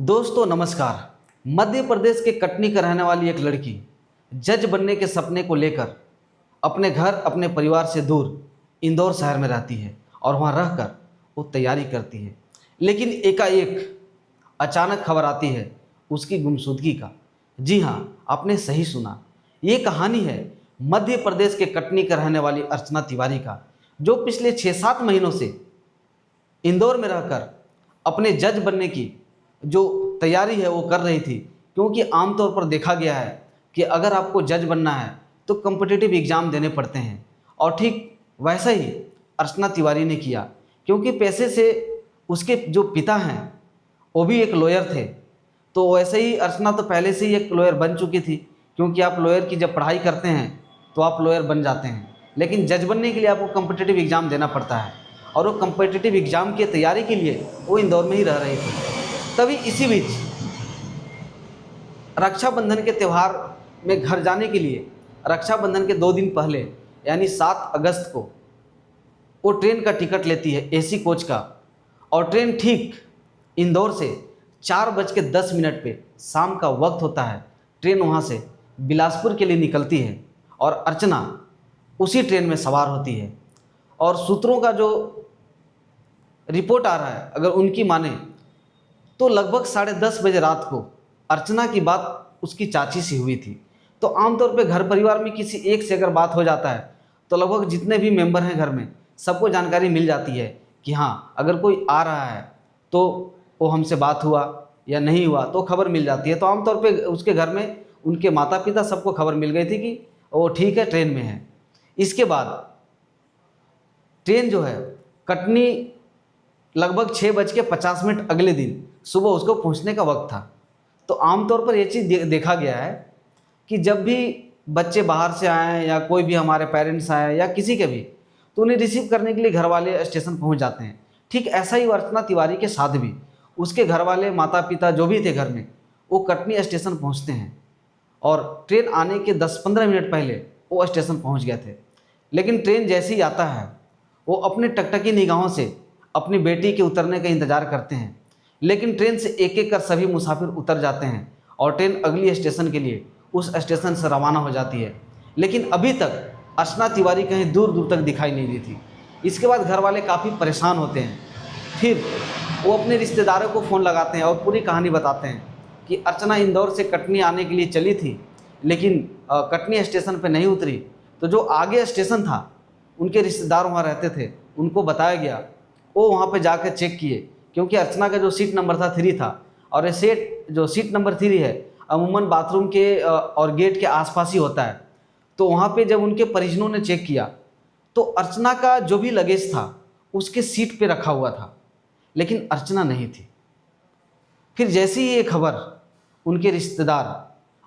दोस्तों नमस्कार। मध्य प्रदेश के कटनी का रहने वाली एक लड़की जज बनने के सपने को लेकर अपने घर अपने परिवार से दूर इंदौर शहर में रहती है और वहां रहकर वो तैयारी करती है। लेकिन एकाएक अचानक खबर आती है उसकी गुमशुदगी का। जी हाँ, आपने सही सुना। ये कहानी है मध्य प्रदेश के कटनी का रहने वाली अर्चना तिवारी का, जो पिछले 6-7 महीनों से इंदौर में रहकर अपने जज बनने की जो तैयारी है वो कर रही थी। क्योंकि आमतौर पर देखा गया है कि अगर आपको जज बनना है तो कम्पिटिटिव एग्ज़ाम देने पड़ते हैं, और ठीक वैसा ही अर्चना तिवारी ने किया। क्योंकि पैसे से उसके जो पिता हैं वो भी एक लॉयर थे, तो वैसे ही अर्चना तो पहले से ही एक लॉयर बन चुकी थी। क्योंकि आप लॉयर की जब पढ़ाई करते हैं तो आप लॉयर बन जाते हैं, लेकिन जज बनने के लिए आपको कम्पिटिटिव एग्ज़ाम देना पड़ता है, और वो कम्पिटिटिव एग्ज़ाम की तैयारी के लिए वो इंदौर में ही रह रही थी। तभी इसी बीच रक्षाबंधन के त्यौहार में घर जाने के लिए रक्षाबंधन के 2 दिन पहले यानी 7 अगस्त को वो ट्रेन का टिकट लेती है, एसी कोच का। और ट्रेन ठीक इंदौर से 4:10 पे शाम का वक्त होता है। ट्रेन वहाँ से बिलासपुर के लिए निकलती है और अर्चना उसी ट्रेन में सवार होती है। और सूत्रों का जो रिपोर्ट आ रहा है, अगर उनकी माने तो लगभग 10:30 बजे रात को अर्चना की बात उसकी चाची से हुई थी। तो आमतौर पे घर परिवार में किसी एक से अगर बात हो जाता है तो लगभग जितने भी मेंबर हैं घर में सबको जानकारी मिल जाती है कि हाँ, अगर कोई आ रहा है तो वो हमसे बात हुआ या नहीं हुआ तो खबर मिल जाती है। तो आमतौर पे उसके घर में उनके माता पिता सबको खबर मिल गई थी कि वो ठीक है, ट्रेन में है। इसके बाद ट्रेन जो है कटनी लगभग 6:50 अगले दिन सुबह उसको पहुंचने का वक्त था। तो आमतौर पर ये चीज़ देखा गया है कि जब भी बच्चे बाहर से आए या कोई भी हमारे पेरेंट्स आए या किसी के भी, तो उन्हें रिसीव करने के लिए घर वाले स्टेशन पहुंच जाते हैं। ठीक ऐसा ही अर्चना तिवारी के साथ भी उसके घर वाले माता पिता जो भी थे घर में, वो कटनी स्टेशन पहुँचते हैं और ट्रेन आने के 10-15 मिनट पहले वो स्टेशन पहुँच गए थे। लेकिन ट्रेन जैसे ही आता है वो अपने टकटकी निगाहों से अपनी बेटी के उतरने का इंतज़ार करते हैं। लेकिन ट्रेन से एक एक कर सभी मुसाफिर उतर जाते हैं और ट्रेन अगली स्टेशन के लिए उस स्टेशन से रवाना हो जाती है। लेकिन अभी तक अर्चना तिवारी कहीं दूर दूर तक दिखाई नहीं दी थी। इसके बाद घर वाले काफ़ी परेशान होते हैं। फिर वो अपने रिश्तेदारों को फ़ोन लगाते हैं और पूरी कहानी बताते हैं कि अर्चना इंदौर से कटनी आने के लिए चली थी, लेकिन कटनी स्टेशन पर नहीं उतरी। तो जो आगे स्टेशन था, उनके रिश्तेदार वहाँ रहते थे, उनको बताया गया। वो वहाँ पे जाकर चेक किए, क्योंकि अर्चना का जो सीट नंबर था 3 था, और ये जो सीट नंबर 3 है अमूमन बाथरूम के और गेट के आसपास ही होता है। तो वहाँ पे जब उनके परिजनों ने चेक किया तो अर्चना का जो भी लगेज था उसके सीट पे रखा हुआ था, लेकिन अर्चना नहीं थी। फिर जैसे ही ये खबर उनके रिश्तेदार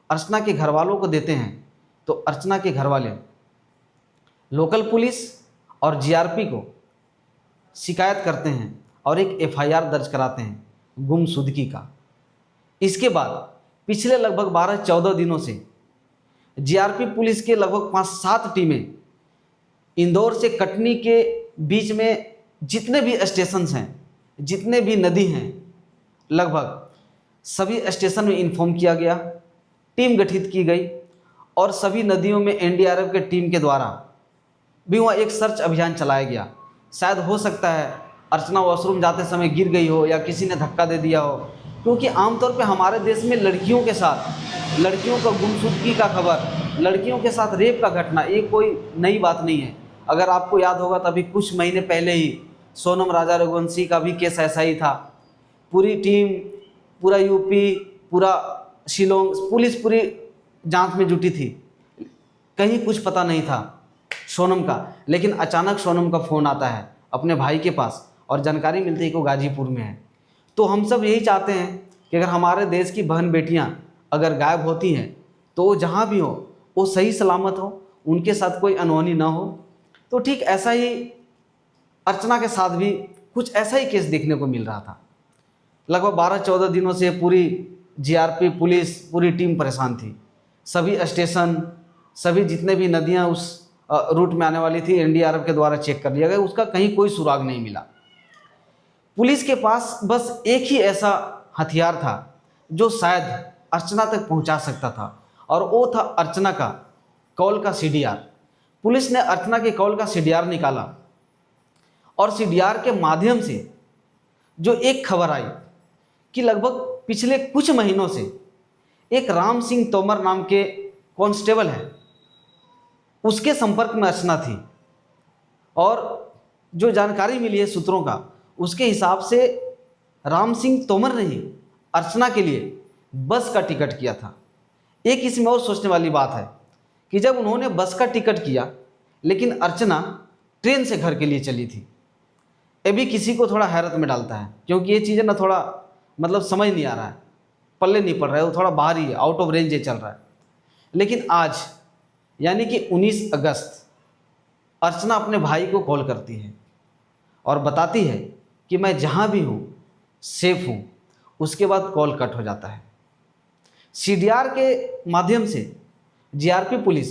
अर्चना के घर वालों को देते हैं तो अर्चना के घर वाले लोकल पुलिस और जीआरपी को शिकायत करते हैं और एक एफआईआर दर्ज कराते हैं गुमशुदगी का। इसके बाद पिछले लगभग 12-14 दिनों से जीआरपी पुलिस के लगभग 5-7 टीमें इंदौर से कटनी के बीच में जितने भी स्टेशंस हैं, जितने भी नदी हैं, लगभग सभी स्टेशन में इन्फॉर्म किया गया, टीम गठित की गई और सभी नदियों में एनडीआरएफ के टीम के द्वारा भी वहाँ एक सर्च अभियान चलाया गया। शायद हो सकता है अर्चना वॉशरूम जाते समय गिर गई हो या किसी ने धक्का दे दिया हो, क्योंकि आमतौर पे हमारे देश में लड़कियों के साथ लड़कियों का गुमशुदगी का खबर, लड़कियों के साथ रेप का घटना, ये कोई नई बात नहीं है। अगर आपको याद होगा तो अभी कुछ महीने पहले ही सोनम राजा रघुवंशी का भी केस ऐसा ही था। पूरी टीम, पूरा यूपी, पूरा शिलोंग पुलिस पूरी जांच में जुटी थी, कहीं कुछ पता नहीं था सोनम का। लेकिन अचानक सोनम का फ़ोन आता है अपने भाई के पास और जानकारी मिलती है कि वो गाजीपुर में है। तो हम सब यही चाहते हैं कि अगर हमारे देश की बहन बेटियां अगर गायब होती हैं तो वो जहाँ भी हो वो सही सलामत हो, उनके साथ कोई अनहोनी ना हो। तो ठीक ऐसा ही अर्चना के साथ भी कुछ ऐसा ही केस देखने को मिल रहा था। लगभग 12-14 दिनों से पूरी जीआरपी पुलिस पूरी टीम परेशान थी। सभी स्टेशन, सभी जितने भी नदियाँ उस रूट में आने वाली थी एनडीआरएफ के द्वारा चेक कर लिया गया, उसका कहीं कोई सुराग नहीं मिला। पुलिस के पास बस एक ही ऐसा हथियार था जो शायद अर्चना तक पहुंचा सकता था, और वो था अर्चना का कॉल का सीडीआर। पुलिस ने अर्चना के कॉल का सीडीआर निकाला और सीडीआर के माध्यम से जो एक खबर आई कि लगभग पिछले कुछ महीनों से एक राम सिंह तोमर नाम के कांस्टेबल है, उसके संपर्क में अर्चना थी। और जो जानकारी मिली है सूत्रों का, उसके हिसाब से राम सिंह तोमर ने ही अर्चना के लिए बस का टिकट किया था। एक इसमें और सोचने वाली बात है कि जब उन्होंने बस का टिकट किया, लेकिन अर्चना ट्रेन से घर के लिए चली थी। ये भी किसी को थोड़ा हैरत में डालता है, क्योंकि ये चीज़ें ना थोड़ा मतलब समझ नहीं आ रहा है, पल्ले नहीं पड़ रहा है, वो थोड़ा बाहर ही है, आउट ऑफ रेंज ये चल रहा है। लेकिन आज यानी कि 19 अगस्त अर्चना अपने भाई को कॉल करती है और बताती है कि मैं जहाँ भी हूँ सेफ हूँ। उसके बाद कॉल कट हो जाता है। सीडीआर के माध्यम से जीआरपी पुलिस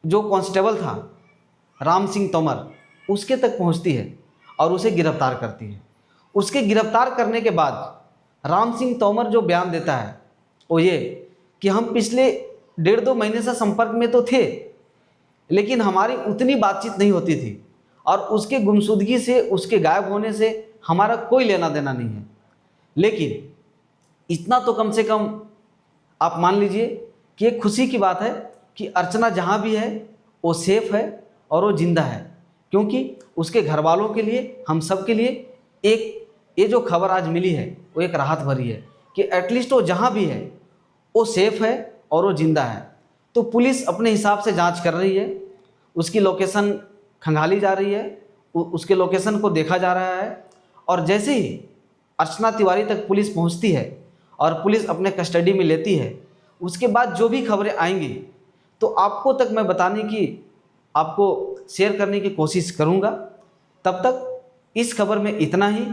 जो कांस्टेबल था राम सिंह तोमर, उसके तक पहुंचती है और उसे गिरफ्तार करती है। उसके गिरफ्तार करने के बाद राम सिंह तोमर जो बयान देता है वो ये कि हम पिछले 1.5-2 महीने से संपर्क में तो थे, लेकिन हमारी उतनी बातचीत नहीं होती थी, और उसके गुमशुदगी से, उसके गायब होने से हमारा कोई लेना देना नहीं है। लेकिन इतना तो कम से कम आप मान लीजिए कि एक खुशी की बात है कि अर्चना जहाँ भी है वो सेफ है और वो जिंदा है, क्योंकि उसके घर वालों के लिए, हम सब के लिए एक ये जो खबर आज मिली है वो एक राहत भरी है कि एटलीस्ट वो जहाँ भी है वो सेफ है और वो जिंदा है। तो पुलिस अपने हिसाब से जांच कर रही है, उसकी लोकेशन खंगाली जा रही है, उसके लोकेशन को देखा जा रहा है, और जैसे ही अर्चना तिवारी तक पुलिस पहुंचती है और पुलिस अपने कस्टडी में लेती है, उसके बाद जो भी खबरें आएंगी तो आपको तक मैं बताने की, आपको शेयर करने की कोशिश करूंगा। तब तक इस खबर में इतना ही।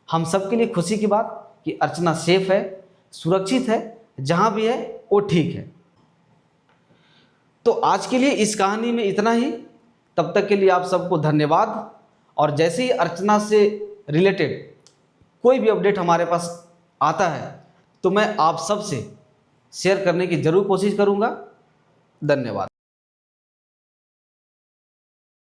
हम सब के लिए खुशी की बात कि अर्चना सेफ है, सुरक्षित है, जहां भी है वो ठीक है। तो आज के लिए इस कहानी में इतना ही। तब तक के लिए आप सबको धन्यवाद। और जैसे ही अर्चना से रिलेटेड कोई भी अपडेट हमारे पास आता है तो मैं आप सब से शेयर करने की ज़रूर कोशिश करूंगा। धन्यवाद।